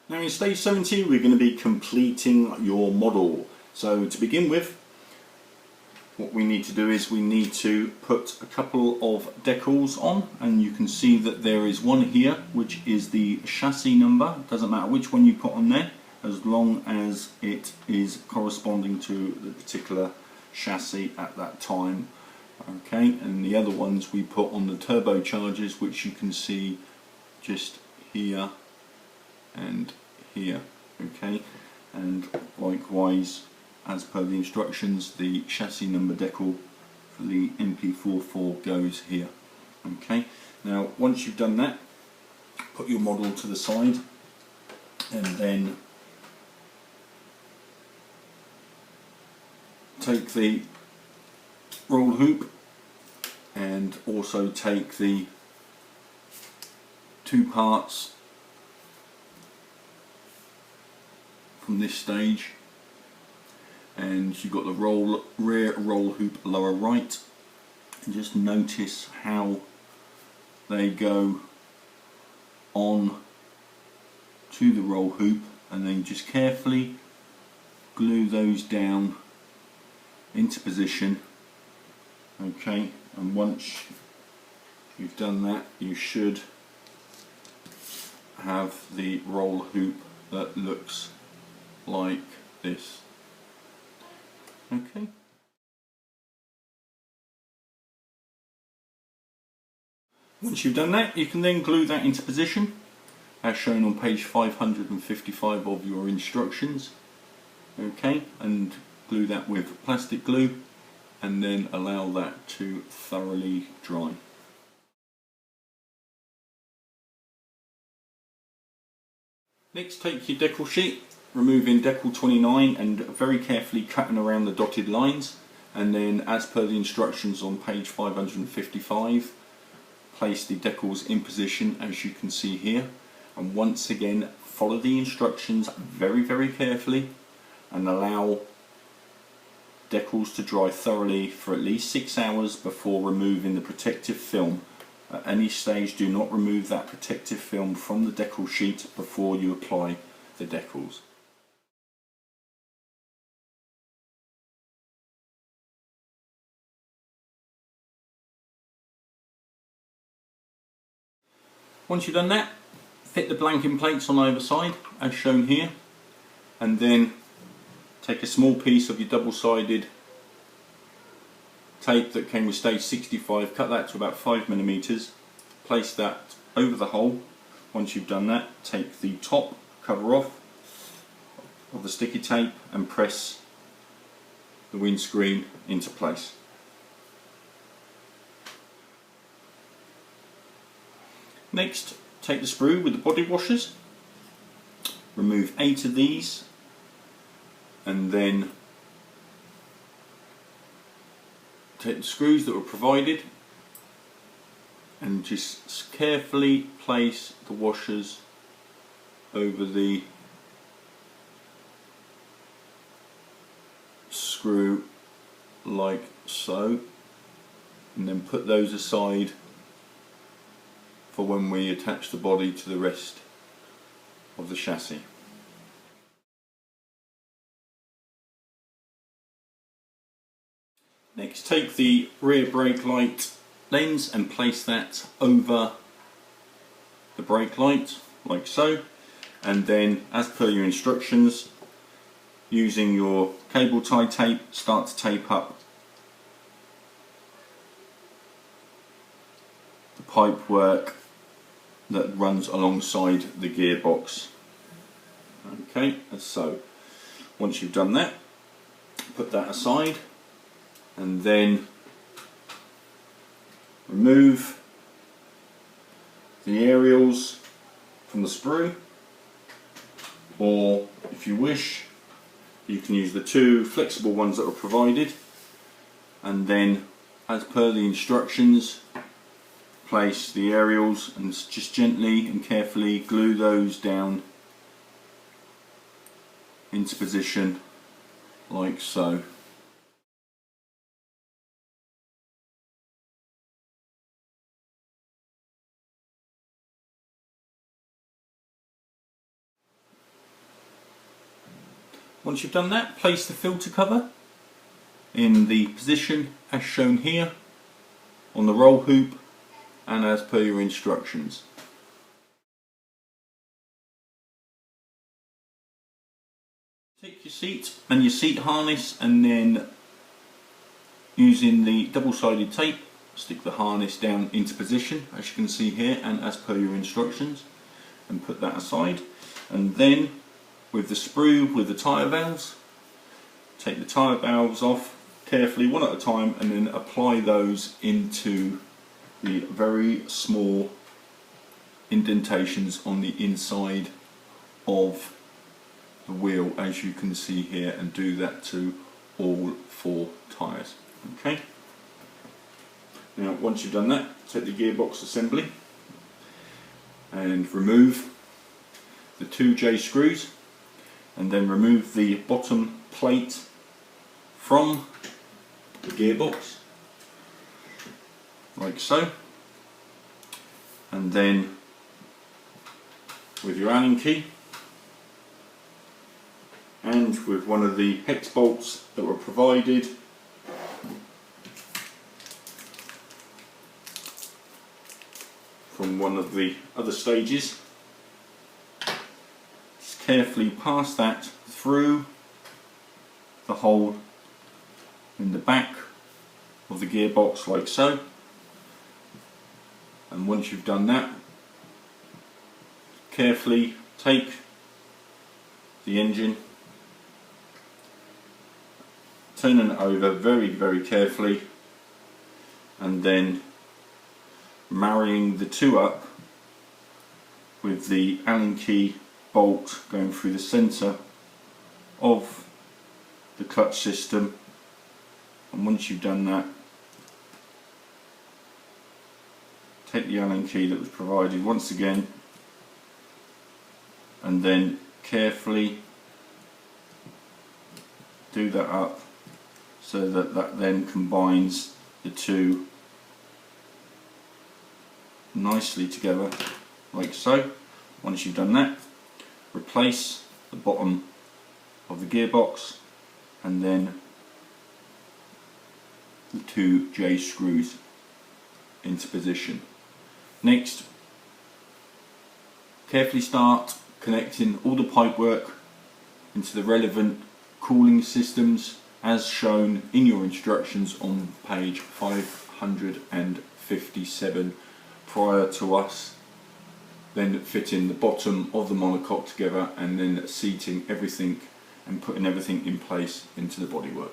Now in stage 17 we're going to be completing your model. So to begin with, what we need to do is we need to put a couple of decals on, and you can see that there is one here which is the chassis number. It doesn't matter which one you put on there as long as it is corresponding to the particular chassis at that time. Okay, and the other ones we put on the turbochargers, which you can see just here and here. Okay, and likewise, as per the instructions, the chassis number decal for the MP4 goes here. Okay, now once you've done that, put your model to the side and then take the roll hoop and also take the two parts from this stage, and you've got the rear roll hoop lower right, and just notice how they go on to the roll hoop, and then just carefully glue those down into position. Okay, and once you've done that, you should have the roll hoop that looks like this. Okay. Once you've done that, you can then glue that into position as shown on page 555 of your instructions. Okay, and glue that with plastic glue and then allow that to thoroughly dry. Next, take your decal sheet, removing decal 29 and very carefully cutting around the dotted lines, and then as per the instructions on page 555, place the decals in position as you can see here, and once again follow the instructions very carefully and allow decals to dry thoroughly for at least 6 hours before removing the protective film. At any stage, do not remove that protective film from the decal sheet before you apply the decals. Once you've done that, fit the blanking plates on either side as shown here, and then take a small piece of your double-sided tape that came with stage 65, cut that to about 5mm, place that over the hole. Once you've done that, take the top cover off of the sticky tape and press the windscreen into place. Next, take the sprue with the body washers, remove 8 of these, and then take the screws that were provided and just carefully place the washers over the screw like so, and then put those aside for when we attach the body to the rest of the chassis. Next, take the rear brake light lens and place that over the brake light like so, and then as per your instructions, using your cable tie tape, start to tape up the pipe work that runs alongside the gearbox. Okay, as so. Once you've done that, put that aside and then remove the aerials from the sprue, or if you wish you can use the 2 flexible ones that are provided, and then as per the instructions place the aerials and just gently and carefully glue those down into position like so. Once you've done that, place the filter cover in the position as shown here on the roll hoop and as per your instructions. Take your seat and your seat harness, and then using the double-sided tape stick the harness down into position as you can see here and as per your instructions, and put that aside. And then with the sprue with the tyre valves, take the tyre valves off carefully one at a time and then apply those into the very small indentations on the inside of the wheel as you can see here, and do that to all 4 tyres. Okay. Now once you've done that, take the gearbox assembly and remove the 2 J screws, and then remove the bottom plate from the gearbox like so, and then with your Allen key and with one of the hex bolts that were provided, from one of the other stages, just carefully pass that through the hole in the back of the gearbox like so. And once you've done that, carefully take the engine, turning it over very carefully, and then marrying the 2 up with the Allen key bolt going through the centre of the clutch system. And once you've done that, take the Allen key that was provided once again, and then carefully do that up so that that then combines the 2 nicely together like so. Once you've done that, replace the bottom of the gearbox and then the 2 J screws into position. Next, carefully start connecting all the pipework into the relevant cooling systems as shown in your instructions on page 557, prior to us then fitting the bottom of the monocoque together and then seating everything and putting everything in place into the bodywork.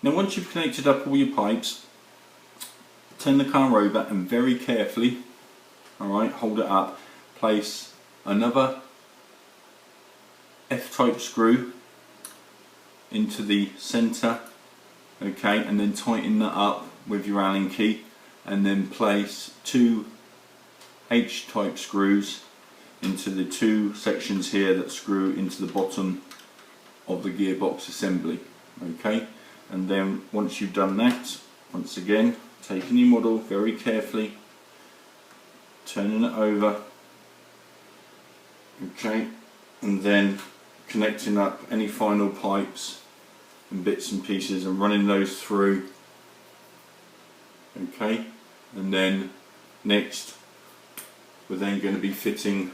Now once you've connected up all your pipes, turn the car over and very carefully, alright, hold it up, place another F-type screw into the centre, okay, and then tighten that up with your Allen key, and then place 2 H-type screws into the 2 sections here that screw into the bottom of the gearbox assembly, okay. And then once you've done that, once again taking your model very carefully, turning it over, okay, and then connecting up any final pipes and bits and pieces and running those through, okay. And then next we're then going to be fitting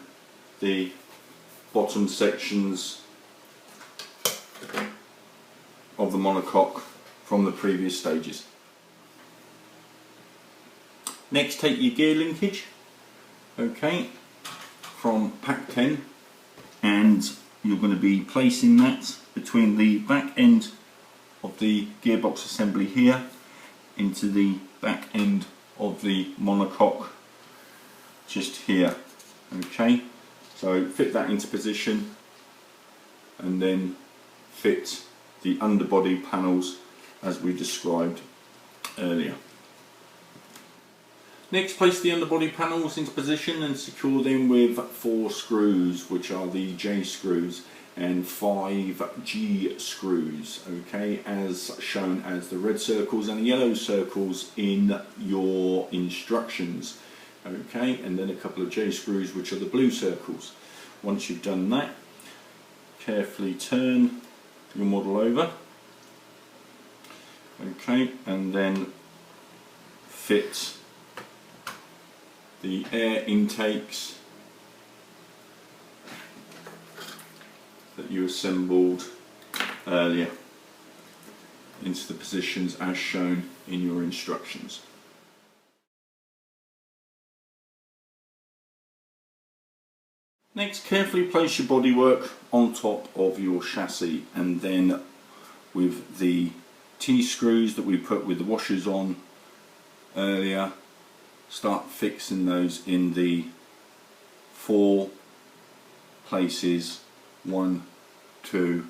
the bottom sections of the monocoque from the previous stages. Next, take your gear linkage, okay, from pack 10, and you're going to be placing that between the back end of the gearbox assembly here into the back end of the monocoque just here, okay. So fit that into position and then fit the underbody panels as we described earlier. Next, place the underbody panels into position and secure them with 4 screws, which are the J screws, and 5 G screws, okay, as shown as the red circles and the yellow circles in your instructions, okay, and then a couple of J screws, which are the blue circles. Once you've done that, carefully turn your model over, okay, and then fit the air intakes that you assembled earlier into the positions as shown in your instructions. Next, carefully place your bodywork on top of your chassis, and then with the T-screws that we put with the washers on earlier, start fixing those in the 4 places, 1, 2,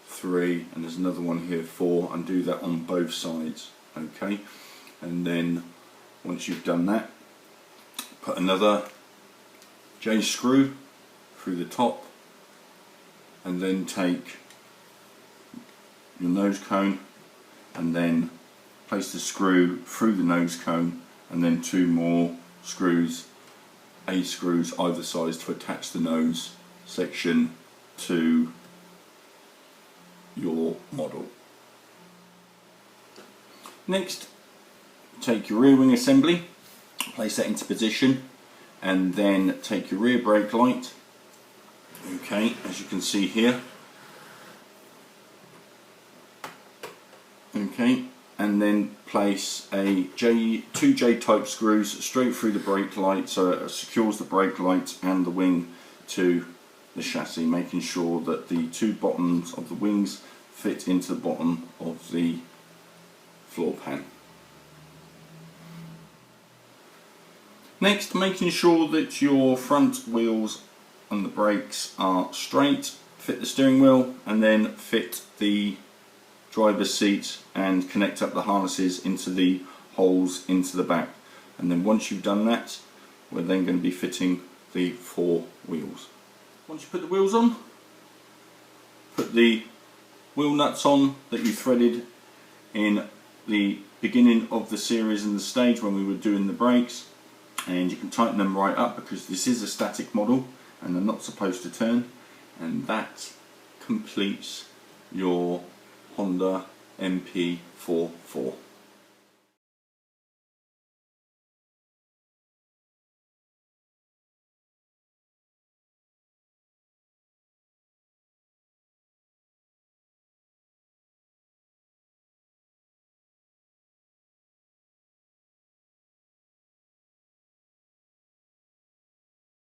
3, and there's another one here, 4, and do that on both sides, okay. And then once you've done that, put another J screw through the top, and then take your nose cone and then place the screw through the nose cone, and then 2 more screws, A screws either side, to attach the nose section to your model. Next, take your rear wing assembly, place that into position, and then take your rear brake light, okay, as you can see here, okay, and then place two J type screws straight through the brake light, so it secures the brake light and the wing to the chassis, making sure that the 2 bottoms of the wings fit into the bottom of the floor pan. Next, making sure that your front wheels and the brakes are straight, fit the steering wheel, and then fit the driver's seat and connect up the harnesses into the holes into the back. And then once you've done that, we're then going to be fitting the 4 wheels. Once you put the wheels on, put the wheel nuts on that you threaded in the beginning of the series and the stage when we were doing the brakes, and you can tighten them right up because this is a static model and they're not supposed to turn, and that completes your Honda MP4.